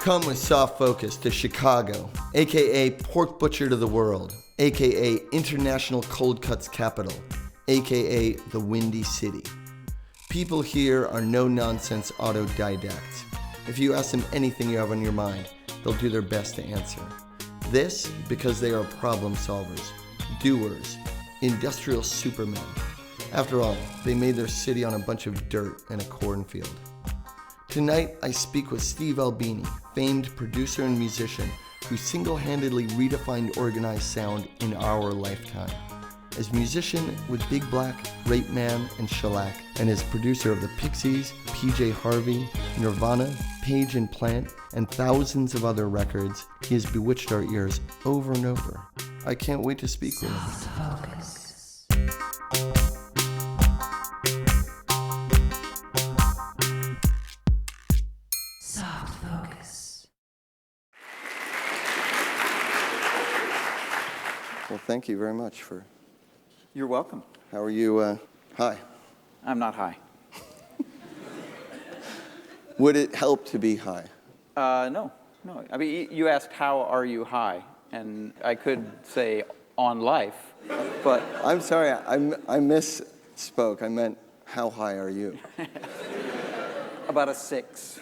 Come with Soft Focus to Chicago, aka Pork Butcher to the World, aka International Cold Cuts Capital, aka the Windy City. People here are no-nonsense autodidacts. If you ask them anything you have on your mind, they'll do their best to answer. This because they are problem solvers, doers, industrial supermen. After all, they made their city on a bunch of dirt and a cornfield. Tonight, I speak with Steve Albini, famed producer and musician who single-handedly redefined organized sound in our lifetime. As musician with Big Black, Rapeman, and Shellac, and as producer of the Pixies, PJ Harvey, Nirvana, Page and Plant, and thousands of other records, he has bewitched our ears over and over. I can't wait to speak with him. Focus. Soft focus. Well, thank you very much for... You're welcome. How are you? Hi. I'm not high. Would it help to be high? No. I mean, you asked, how are you high? And I could say, on life, but... I'm sorry, I misspoke. I meant, how high are you? About a 6.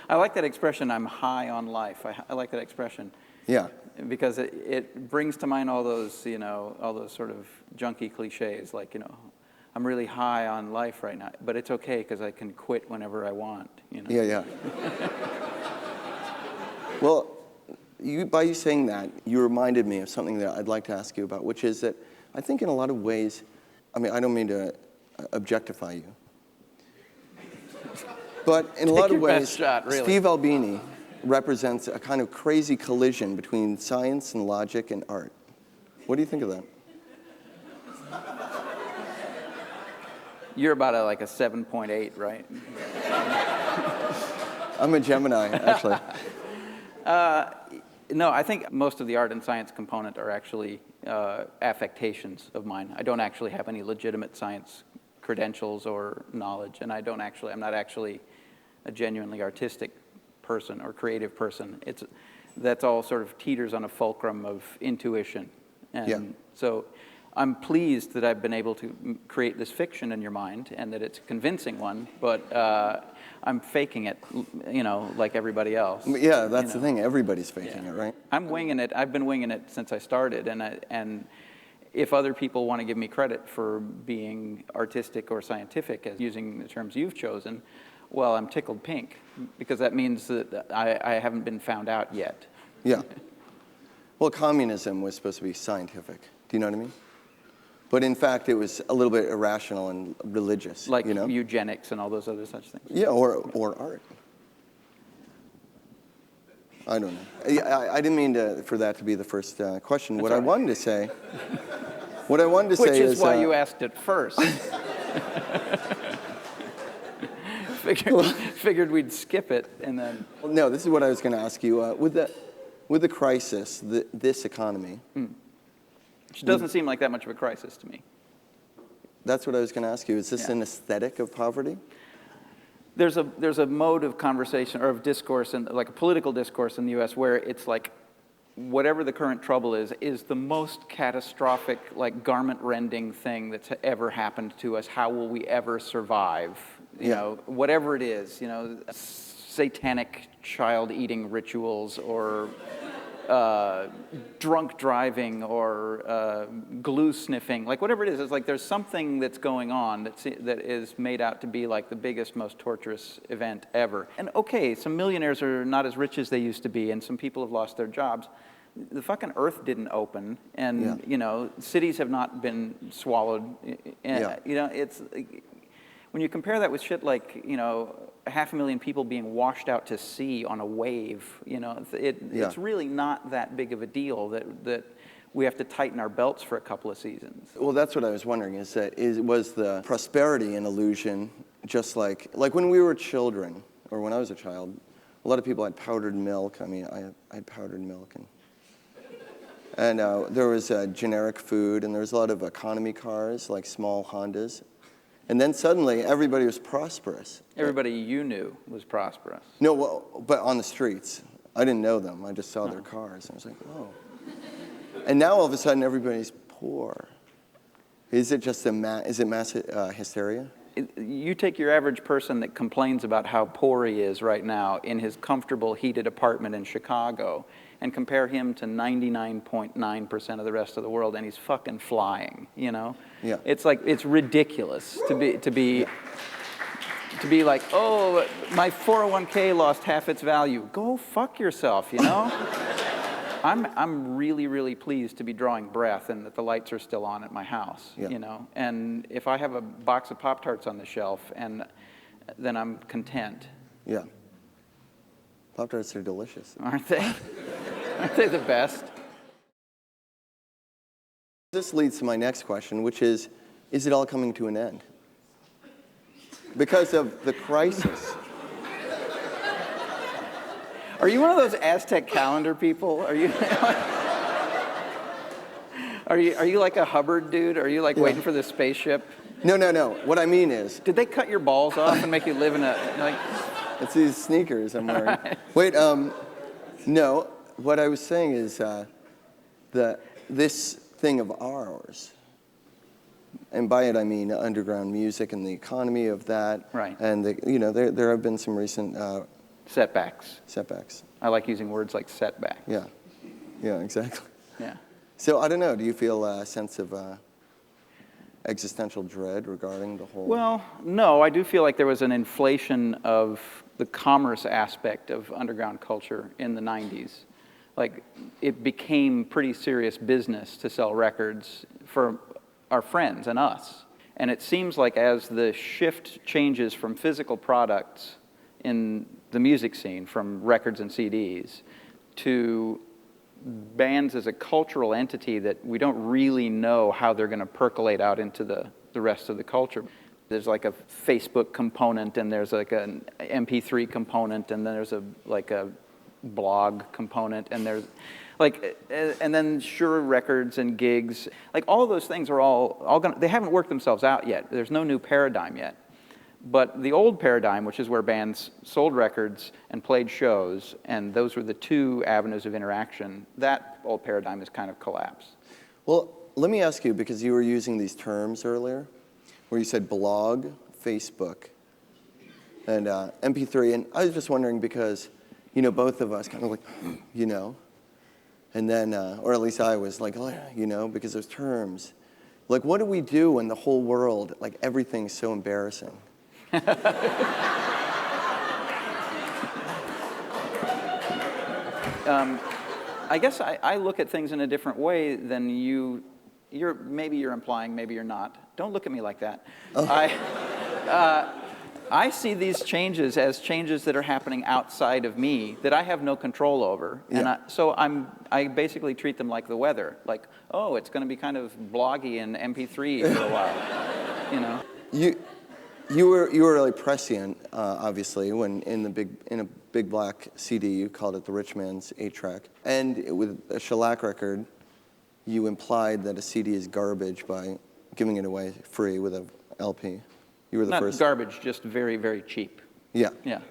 I like that expression, I'm high on life. I like that expression. Yeah. Because it brings to mind all those, all those sort of junky cliches, like, I'm really high on life right now, but it's okay because I can quit whenever I want, Yeah. Well, by you saying that, you reminded me of something that I'd like to ask you about, which is that I think in a lot of ways, I mean, I don't mean to objectify you, but in a lot of ways, really. Steve Albini represents a kind of crazy collision between science and logic and art. What do you think of that? You're about a 7.8, right? I'm a Gemini, actually. No, I think most of the art and science component are actually affectations of mine. I don't actually have any legitimate science credentials or knowledge, and I'm not actually a genuinely artistic person or creative person. That's all sort of teeters on a fulcrum of intuition. And so I'm pleased that I've been able to create this fiction in your mind and that it's a convincing one, but I'm faking it, like everybody else. Yeah, that's the thing. Everybody's faking it, right? I'm winging it. I've been winging it since I started, and if other people want to give me credit for being artistic or scientific, as using the terms you've chosen, well, I'm tickled pink, because that means that I haven't been found out yet. Yeah. Well, communism was supposed to be scientific. Do you know what I mean? But in fact, it was a little bit irrational and religious. Like eugenics and all those other such things. Yeah, or art. I don't know. I didn't mean for that to be the first question. What I wanted to say... Which is why you asked it first. Figured we'd skip it and then... No, this is what I was going to ask you. With the crisis, this economy... Which doesn't seem like that much of a crisis to me. That's what I was going to ask you. Is this an aesthetic of poverty? There's a mode of conversation or of discourse, and like a political discourse in the U.S. where it's like, whatever the current trouble is the most catastrophic, like garment-rending thing that's ever happened to us. How will we ever survive? Whatever it is, satanic child-eating rituals or drunk driving or glue sniffing, like whatever it is, it's like there's something that's going on that is made out to be like the biggest, most torturous event ever. And okay, some millionaires are not as rich as they used to be, and some people have lost their jobs. The fucking earth didn't open, and cities have not been swallowed. And, it's when you compare that with shit like 500,000 people being washed out to sea on a wave, it's really not that big of a deal that we have to tighten our belts for a couple of seasons. Well, that's what I was wondering. Was the prosperity an illusion, just like when we were children, or when I was a child? A lot of people had powdered milk. I mean, I had powdered milk, and there was generic food, and there was a lot of economy cars, like small Hondas. And then suddenly, everybody was prosperous. Everybody you knew was prosperous. No, well, but on the streets. I didn't know them. I just saw their cars. And I was like, oh. And now, all of a sudden, everybody's poor. Is it just mass hysteria? You take your average person that complains about how poor he is right now in his comfortable, heated apartment in Chicago and compare him to 99.9% of the rest of the world, and he's fucking flying, you know? Yeah. It's like, it's ridiculous to be like, oh, my 401k lost half its value. Go fuck yourself, you know? I'm really, really pleased to be drawing breath and that the lights are still on at my house, you know? And if I have a box of Pop-Tarts on the shelf, then I'm content. Yeah. Pop-Tarts are delicious. Aren't they? Aren't they the best? This leads to my next question, which is it all coming to an end? Because of the crisis. Are you one of those Aztec calendar people? Are you are you like a Hubbard dude? Are you like waiting for the spaceship? No. What I mean is, did they cut your balls off and make you live in a like? It's these sneakers I'm wearing. Right. Wait, no. What I was saying is this thing of ours, and by it I mean underground music and the economy of that. Right. And there have been some recent Setbacks. setbacks. I like using words like setback. Yeah, exactly. Yeah. So I don't know. Do you feel a sense of existential dread regarding the whole? Well, no, I do feel like there was an inflation of the commerce aspect of underground culture in the 90s. Like, it became pretty serious business to sell records for our friends and us. And it seems like as the shift changes from physical products in the music scene, from records and CDs, to bands as a cultural entity that we don't really know how they're going to percolate out into the rest of the culture. There's like a Facebook component, and there's like an MP3 component, and then there's a blog component, and there's and then Shure records and gigs. Like, all of those things are all gonna, they haven't worked themselves out yet. There's no new paradigm yet. But the old paradigm, which is where bands sold records and played shows, and those were the two avenues of interaction, that old paradigm has kind of collapsed. Well, let me ask you, because you were using these terms earlier, where you said blog, Facebook, and MP3, and I was just wondering because, both of us kind of like, and then, or at least I was like, oh, because those terms. Like, what do we do when the whole world, like, everything's so embarrassing? I guess I look at things in a different way than you. Maybe you're implying, maybe you're not. Don't look at me like that. Oh. I see these changes as changes that are happening outside of me that I have no control over, and so I basically treat them like the weather. Like, oh, it's going to be kind of bloggy in MP3 for a while, You were really prescient, obviously, when in a big black CD you called it the rich man's 8-track, and with a Shellac record, you implied that a CD is garbage by giving it away free with a LP. You were the first. Not garbage, just very, very cheap. Yeah. Yeah.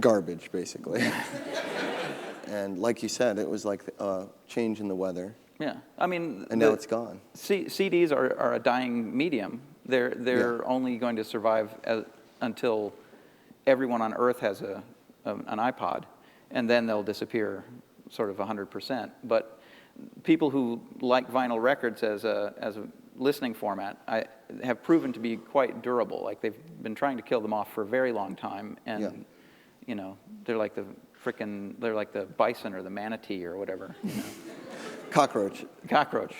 Garbage, basically. And like you said, it was like a change in the weather. Yeah, I mean. And now it's gone. CDs are a dying medium. They're only going to survive until everyone on Earth has an iPod, and then they'll disappear sort of 100%. But people who like vinyl records as a listening format have proven to be quite durable. Like, they've been trying to kill them off for a very long time, and they're like the bison or the manatee or whatever. Cockroach,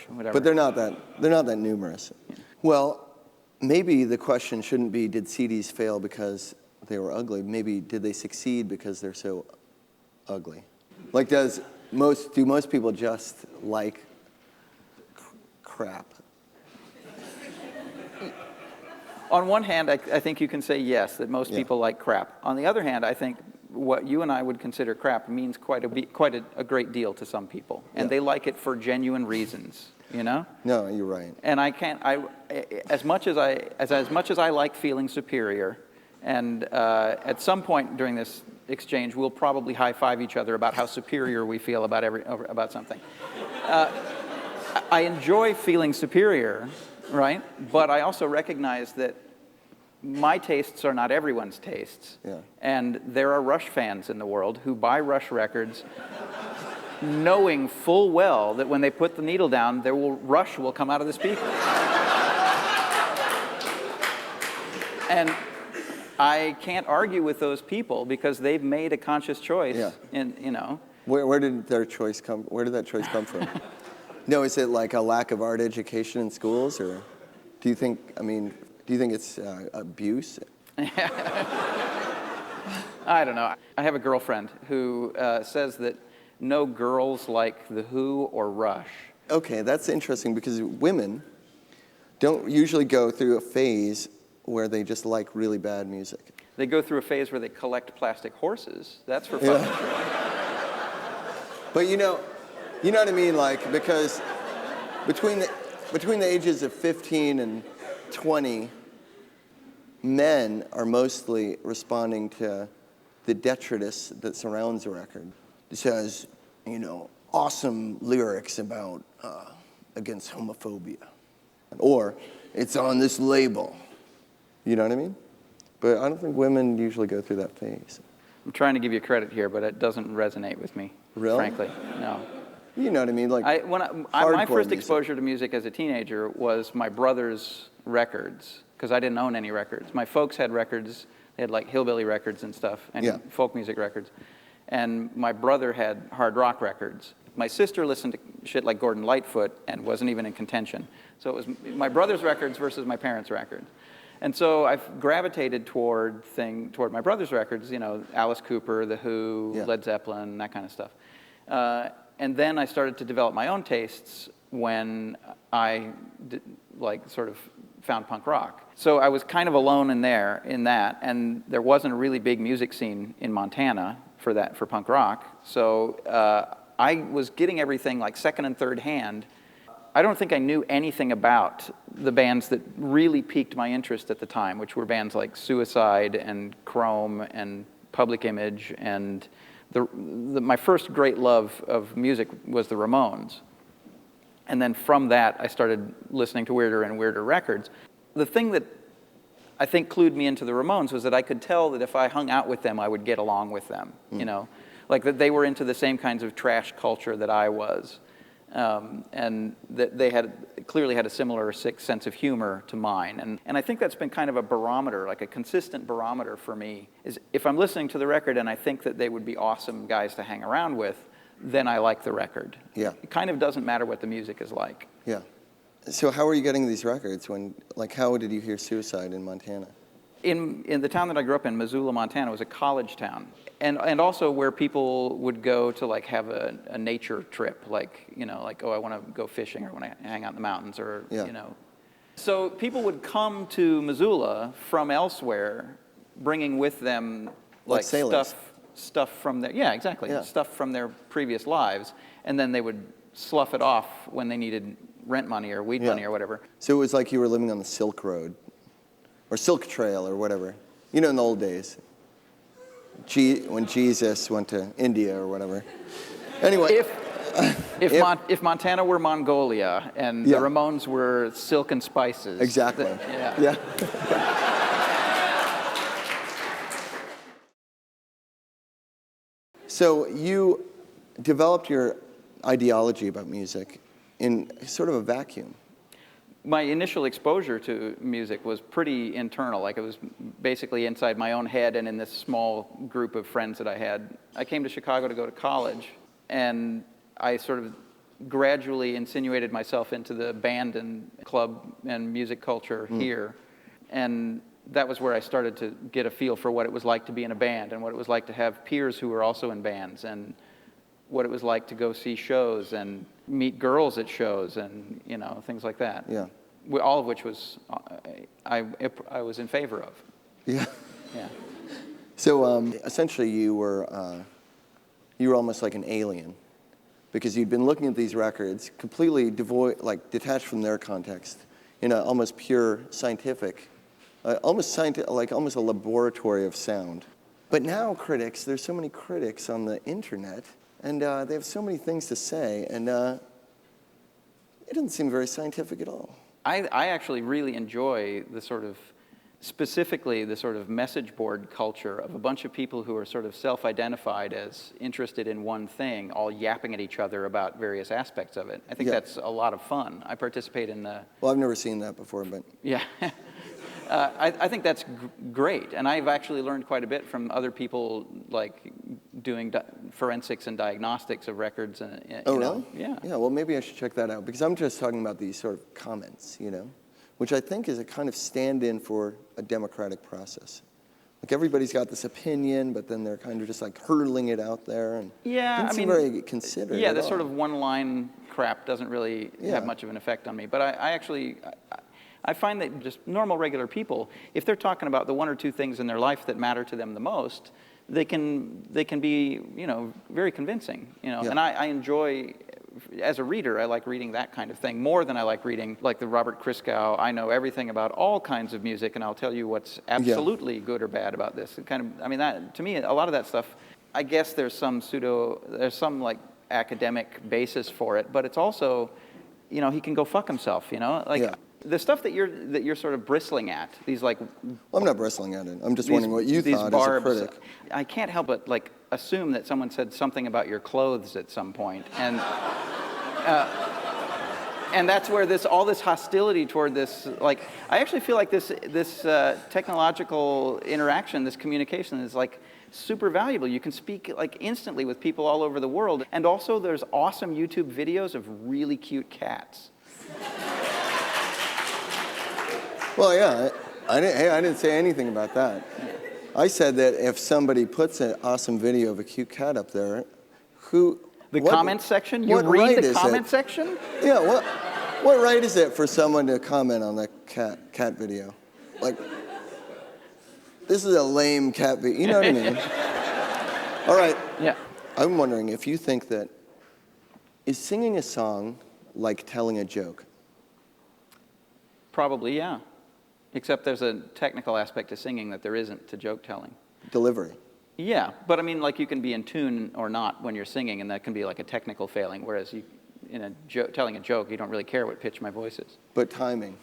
whatever. But they're not that numerous. Yeah. Well, maybe the question shouldn't be, did CDs fail because they were ugly? Maybe, did they succeed because they're so ugly? Like, do most people just like crap? On one hand, I think you can say yes, that most people like crap. On the other hand, I think what you and I would consider crap means quite a great deal to some people, and they like it for genuine reasons. you know? No, you're right. And I can't, as much as I like feeling superior, and at some point during this exchange, we'll probably high-five each other about how superior we feel about something. I enjoy feeling superior, right? But I also recognize that my tastes are not everyone's tastes. Yeah. And there are Rush fans in the world who buy Rush records knowing full well that when they put the needle down, Rush will come out of the speaker. And I can't argue with those people because they've made a conscious choice. Yeah. And, you know. Where did that choice come from? No, is it like a lack of art education in schools, or do you think it's abuse? I don't know. I have a girlfriend who says that no girls like The Who or Rush. Okay, that's interesting because women don't usually go through a phase where they just like really bad music. They go through a phase where they collect plastic horses. That's for fun. Yeah. But you know what I mean? Like, because between the ages of 15 and 20, men are mostly responding to the detritus that surrounds the record. It says, awesome lyrics about against homophobia, or it's on this label. You know what I mean? But I don't think women usually go through that phase. I'm trying to give you credit here, but it doesn't resonate with me. Really? Frankly, no. You know what I mean? Like my first exposure to music as a teenager was my brother's records, because I didn't own any records. My folks had records. They had like hillbilly records and stuff, and folk music records. And my brother had hard rock records. My sister listened to shit like Gordon Lightfoot and wasn't even in contention. So it was my brother's records versus my parents' records. And so I've gravitated toward my brother's records, Alice Cooper, The Who, Led Zeppelin, that kind of stuff. And then I started to develop my own tastes when I sort of found punk rock. So I was kind of alone in that, and there wasn't a really big music scene in Montana for punk rock. So I was getting everything like second and third hand. I don't think I knew anything about the bands that really piqued my interest at the time, which were bands like Suicide and Chrome and Public Image, and my first great love of music was the Ramones. And then from that, I started listening to weirder and weirder records. The thing that I think clued me into the Ramones was that I could tell that if I hung out with them, I would get along with them, like that they were into the same kinds of trash culture that I was. And that they clearly had a similar sense of humor to mine. And I think that's been kind of a barometer, like a consistent barometer for me, is if I'm listening to the record and I think that they would be awesome guys to hang around with, then I like the record. Yeah. It kind of doesn't matter what the music is like. Yeah. So how were you getting these records how did you hear Suicide in Montana? In the town that I grew up in, Missoula, Montana, was a college town. And also where people would go to have a nature trip, I want to go fishing or I want to hang out in the mountains So people would come to Missoula from elsewhere, bringing with them stuff from their stuff from their previous lives, and then they would slough it off when they needed rent money or weed money or whatever. So it was like you were living on the Silk Road, or Silk Trail or whatever, in the old days. When Jesus went to India or whatever. Anyway. If Montana were Mongolia and the Ramones were silk and spices. Exactly. Yeah. So you developed your ideology about music in sort of a vacuum. My initial exposure to music was pretty internal. It was basically inside my own head and in this small group of friends that I had. I came to Chicago to go to college, and I sort of gradually insinuated myself into the band and club and music culture here. And that was where I started to get a feel for what it was like to be in a band and what it was like to have peers who were also in bands and what it was like to go see shows and meet girls at shows and, things like that. Yeah. All of which was, I was in favor of. Yeah. Yeah. So essentially you were almost like an alien because you'd been looking at these records completely devoid, like detached from their context, in an almost pure scientific, almost a laboratory of sound. But now critics, there's so many critics on the internet, and they have so many things to say, and it doesn't seem very scientific at all. I actually really enjoy specifically the sort of message board culture of a bunch of people who are sort of self-identified as interested in one thing, all yapping at each other about various aspects of it. I think that's a lot of fun. I participate in the... Well, I've never seen that before, but... Yeah. I think that's great, and I've actually learned quite a bit from other people, like doing forensics and diagnostics of records. And, oh, really? Yeah. Yeah, well, maybe I should check that out, because I'm just talking about these sort of comments, you know, which I think is a kind of stand-in for a democratic process. Like everybody's got this opinion, but then they're kind of just like hurling it out there, and yeah, seem very considerate. Yeah, this sort of one-line crap doesn't really have much of an effect on me, but I find that just normal, regular people, if they're talking about the one or two things in their life that matter to them the most, they can be, you know, very convincing, you know. Yeah. And I enjoy, as a reader, I like reading that kind of thing more than I like reading, like the Robert Christgau, I know everything about all kinds of music, and I'll tell you what's absolutely good or bad about this. It kind of, I mean, that, to me, a lot of that stuff, I guess there's some like academic basis for it, but it's also, you know, he can go fuck himself, you know, like. Yeah. The stuff that you're sort of bristling at, these like... Well, I'm not bristling at it. I'm just wondering what you thought barbs, as a critic. I can't help but like assume that someone said something about your clothes at some point, and that's where all this hostility toward this, like, I actually feel like this technological interaction, this communication is like super valuable. You can speak like instantly with people all over the world, and also there's awesome YouTube videos of really cute cats. Well, yeah, I didn't say anything about that. I said that if somebody puts an awesome video of a cute cat up there, comment section? You read the comment section? Yeah, what right is it for someone to comment on that cat video? Like, this is a lame cat video, you know what I mean? All right. Yeah. I'm wondering if you think that, is singing a song like telling a joke? Probably, yeah. Except there's a technical aspect to singing that there isn't to joke telling. Delivery. Yeah, but I mean, like you can be in tune or not when you're singing, and that can be like a technical failing, whereas telling a joke, you don't really care what pitch my voice is. But timing.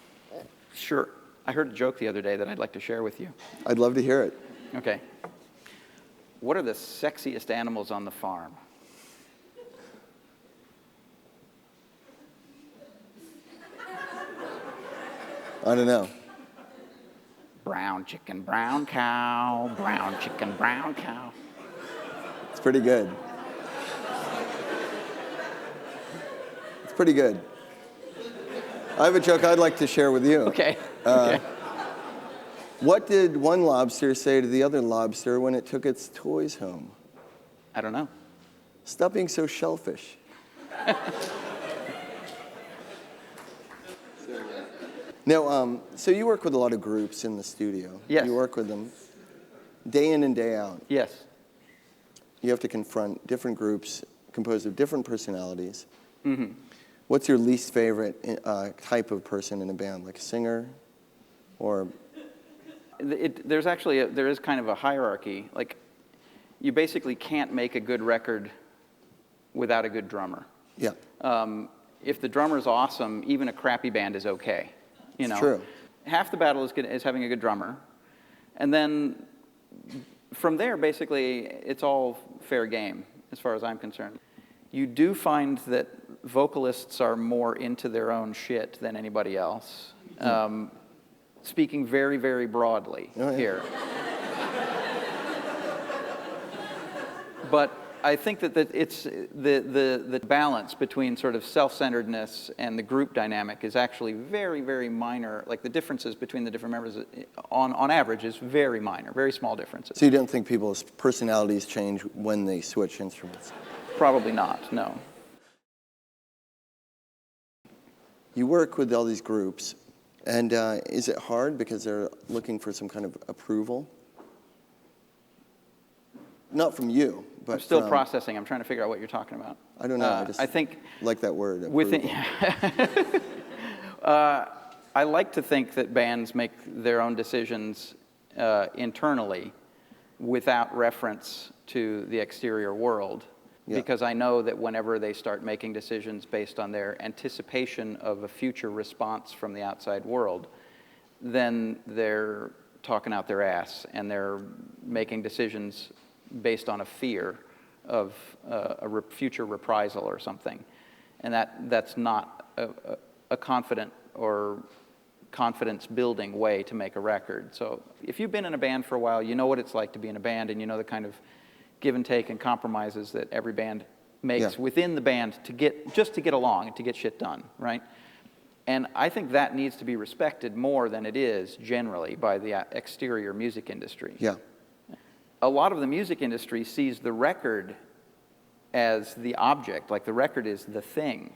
Sure. I heard a joke the other day that I'd like to share with you. I'd love to hear it. Okay. What are the sexiest animals on the farm? I don't know. Brown chicken, brown cow, brown chicken, brown cow. It's pretty good. It's pretty good. I have a joke I'd like to share with you. Okay. What did one lobster say to the other lobster when it took its toys home? I don't know. Stop being so shellfish. Now, so you work with a lot of groups in the studio. Yes. You work with them day in and day out. Yes. You have to confront different groups composed of different personalities. Mm-hmm. What's your least favorite type of person in a band, like a singer, or? There is kind of a hierarchy. Like, you basically can't make a good record without a good drummer. Yeah. If the drummer's awesome, even a crappy band is okay. You know, it's true. Half the battle is having a good drummer, and then from there, basically, it's all fair game as far as I'm concerned. You do find that vocalists are more into their own shit than anybody else. Speaking very, very broadly here. But I think that it's the balance between sort of self-centeredness and the group dynamic is actually very, very minor. Like the differences between the different members on average is very minor, very small differences. So you don't think people's personalities change when they switch instruments? Probably not, no. You work with all these groups, and is it hard because they're looking for some kind of approval? Not from you, But I'm still processing. I'm trying to figure out what you're talking about. I don't know. I think like that word. within. I like to think that bands make their own decisions internally without reference to the exterior world. Yeah. Because I know that whenever they start making decisions based on their anticipation of a future response from the outside world, then they're talking out their ass and they're making decisions based on a fear of future reprisal or something. And that's not a confident or confidence-building way to make a record. So if you've been in a band for a while, you know what it's like to be in a band, and you know the kind of give and take and compromises that every band makes within the band to get along and to get shit done, right? And I think that needs to be respected more than it is generally by the exterior music industry. Yeah. A lot of the music industry sees the record as the object, like the record is the thing.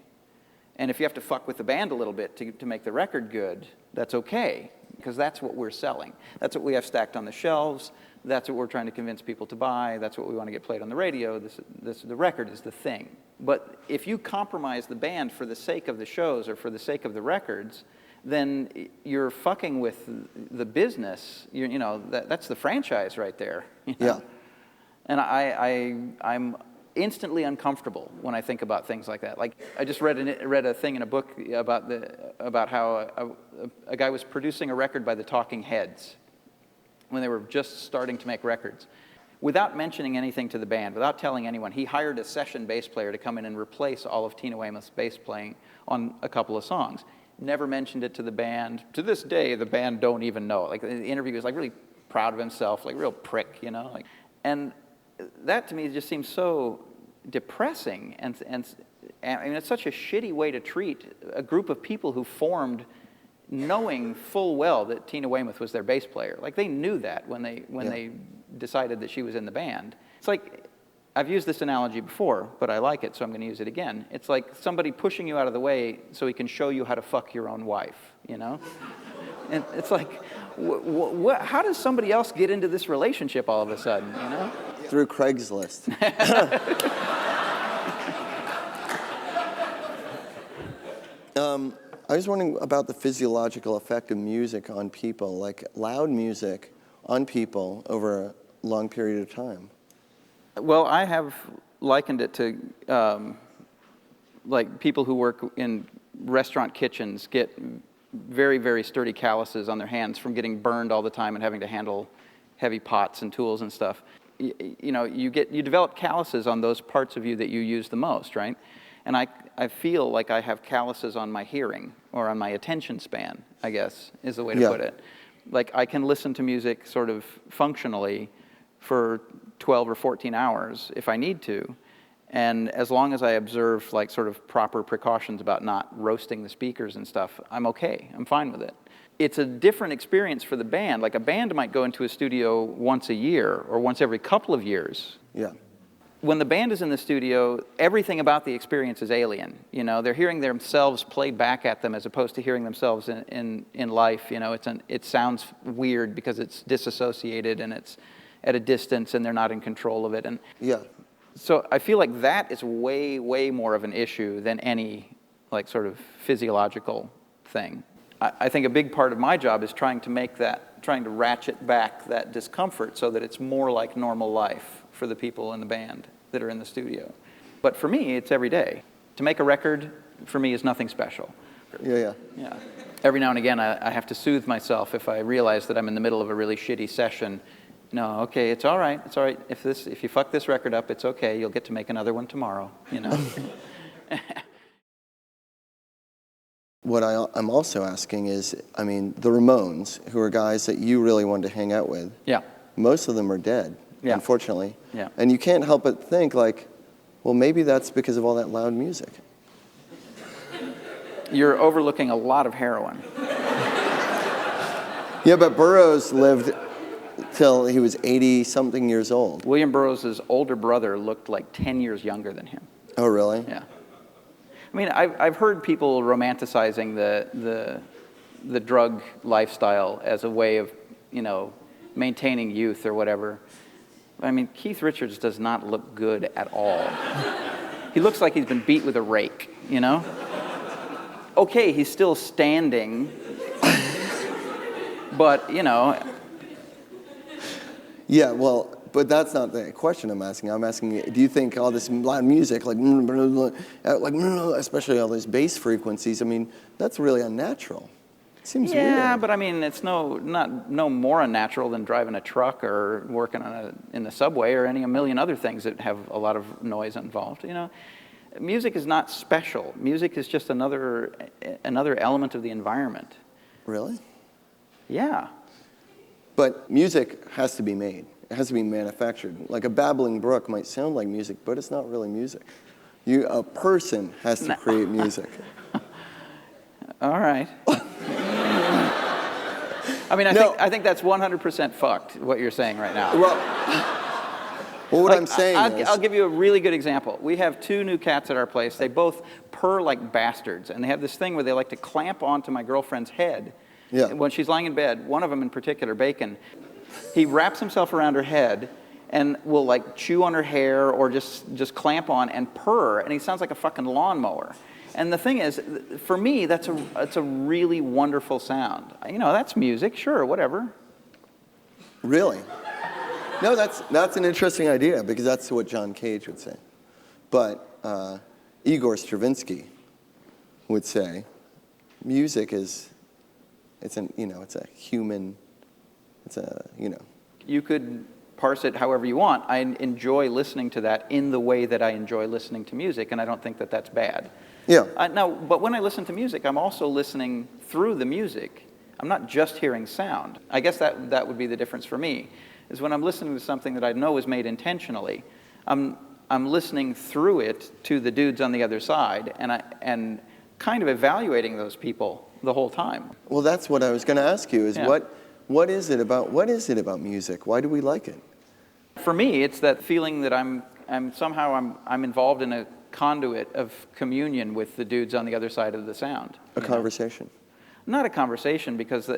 And if you have to fuck with the band a little bit to make the record good, that's okay, because that's what we're selling. That's what we have stacked on the shelves. That's what we're trying to convince people to buy. That's what we want to get played on the radio. The record is the thing. But if you compromise the band for the sake of the shows or for the sake of the records, then you're fucking with the business. That's the franchise right there. You know? Yeah. And I'm instantly uncomfortable when I think about things like that. Like I just read a thing in a book about how a guy was producing a record by the Talking Heads when they were just starting to make records. Without mentioning anything to the band, without telling anyone, he hired a session bass player to come in and replace all of Tina Weymouth's bass playing on a couple of songs. Never mentioned it to the band. To this day, the band don't even know. Like the interview was like really proud of himself, like real prick, you know. And that to me just seems so depressing, and I mean it's such a shitty way to treat a group of people who formed knowing full well that Tina Weymouth was their bass player. Like they knew that when they decided that she was in the band. It's like, I've used this analogy before, but I like it, so I'm going to use it again. It's like somebody pushing you out of the way so he can show you how to fuck your own wife, you know? And it's like, how does somebody else get into this relationship all of a sudden, you know? Through Craigslist. I was wondering about the physiological effect of music on people, like loud music on people over a long period of time. Well, I have likened it to like people who work in restaurant kitchens get very, very sturdy calluses on their hands from getting burned all the time and having to handle heavy pots and tools and stuff. You develop calluses on those parts of you that you use the most, right? And I feel like I have calluses on my hearing or on my attention span, I guess, is the way to put it. Like I can listen to music sort of functionally for 12 or 14 hours if I need to. And as long as I observe like sort of proper precautions about not roasting the speakers and stuff, I'm okay. I'm fine with it. It's a different experience for the band. Like a band might go into a studio once a year or once every couple of years. Yeah. When the band is in the studio, everything about the experience is alien. You know, they're hearing themselves played back at them as opposed to hearing themselves in life. You know, it sounds weird because it's disassociated and it's at a distance and they're not in control of it. And so I feel like that is way, way more of an issue than any like sort of physiological thing. I think a big part of my job is trying to ratchet back that discomfort so that it's more like normal life for the people in the band that are in the studio. But for me, it's every day. To make a record, for me, is nothing special. Yeah. Every now and again, I have to soothe myself if I realize that I'm in the middle of a really shitty session. No, okay, it's all right. It's all right. If you fuck this record up, it's okay. You'll get to make another one tomorrow, you know. What I'm also asking is, I mean, the Ramones, who are guys that you really wanted to hang out with. Yeah. Most of them are dead, unfortunately. Yeah. And you can't help but think, like, well, maybe that's because of all that loud music. You're overlooking a lot of heroin. Yeah, but Burroughs lived till he was 80-something years old. William Burroughs' older brother looked like 10 years younger than him. Oh, really? Yeah. I mean, I've heard people romanticizing the drug lifestyle as a way of, you know, maintaining youth or whatever. I mean, Keith Richards does not look good at all. He looks like he's been beat with a rake, you know? Okay, he's still standing, but, you know. Yeah, well, but that's not the question I'm asking. I'm asking, do you think all this loud music, like especially all these bass frequencies, I mean, that's really unnatural. It seems weird. Yeah, but I mean, it's no more unnatural than driving a truck or working in the subway or a million other things that have a lot of noise involved, you know? Music is not special. Music is just another element of the environment. Really? Yeah. But music has to be made. It has to be manufactured. Like a babbling brook might sound like music, but it's not really music. A person has to create music. All right. I mean, I think that's 100% fucked, what you're saying right now. Well, what I'm saying is... I'll give you a really good example. We have 2 new cats at our place. They both purr like bastards, and they have this thing where they like to clamp onto my girlfriend's head. Yeah. When she's lying in bed, one of them in particular, Bacon, he wraps himself around her head and will like chew on her hair or just clamp on and purr, and he sounds like a fucking lawnmower. And the thing is, for me, it's a really wonderful sound. You know, that's music, sure, whatever. Really? No, that's an interesting idea, because that's what John Cage would say. But Igor Stravinsky would say, music it's a human, You could parse it however you want. I enjoy listening to that in the way that I enjoy listening to music, and I don't think that that's bad. Yeah. But when I listen to music, I'm also listening through the music. I'm not just hearing sound. I guess that would be the difference for me, is when I'm listening to something that I know is made intentionally, I'm listening through it to the dudes on the other side, and kind of evaluating those people the whole time. Well, that's what I was going to ask you, is what is it about music? Why do we like it? For me, it's that feeling that I'm somehow involved in a conduit of communion with the dudes on the other side of the sound. A conversation. Not a conversation, because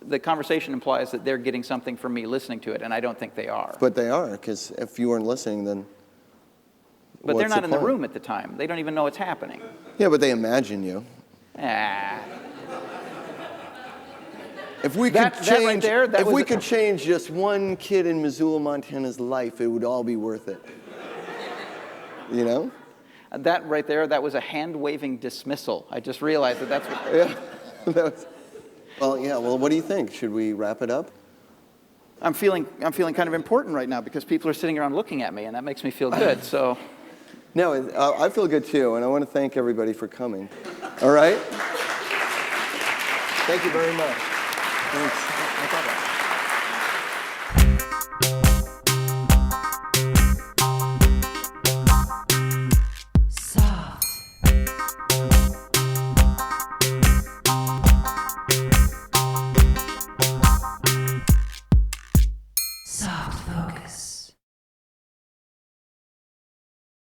the conversation implies that they're getting something from me listening to it, and I don't think they are. But they are, because if you weren't listening, then But they're what's not in the point? room at the time. They don't even know it's happening. Yeah, but they imagine you. If we could change, could change just one kid in Missoula, Montana's life, it would all be worth it. You know? That right there, that was a hand-waving dismissal. I just realized that that's what... Yeah. Well, what do you think? Should we wrap it up? I'm feeling kind of important right now, because people are sitting around looking at me, and that makes me feel good, so... No, I feel good too, and I want to thank everybody for coming. All right? Thank you very much. Thanks. No problem. Soft focus.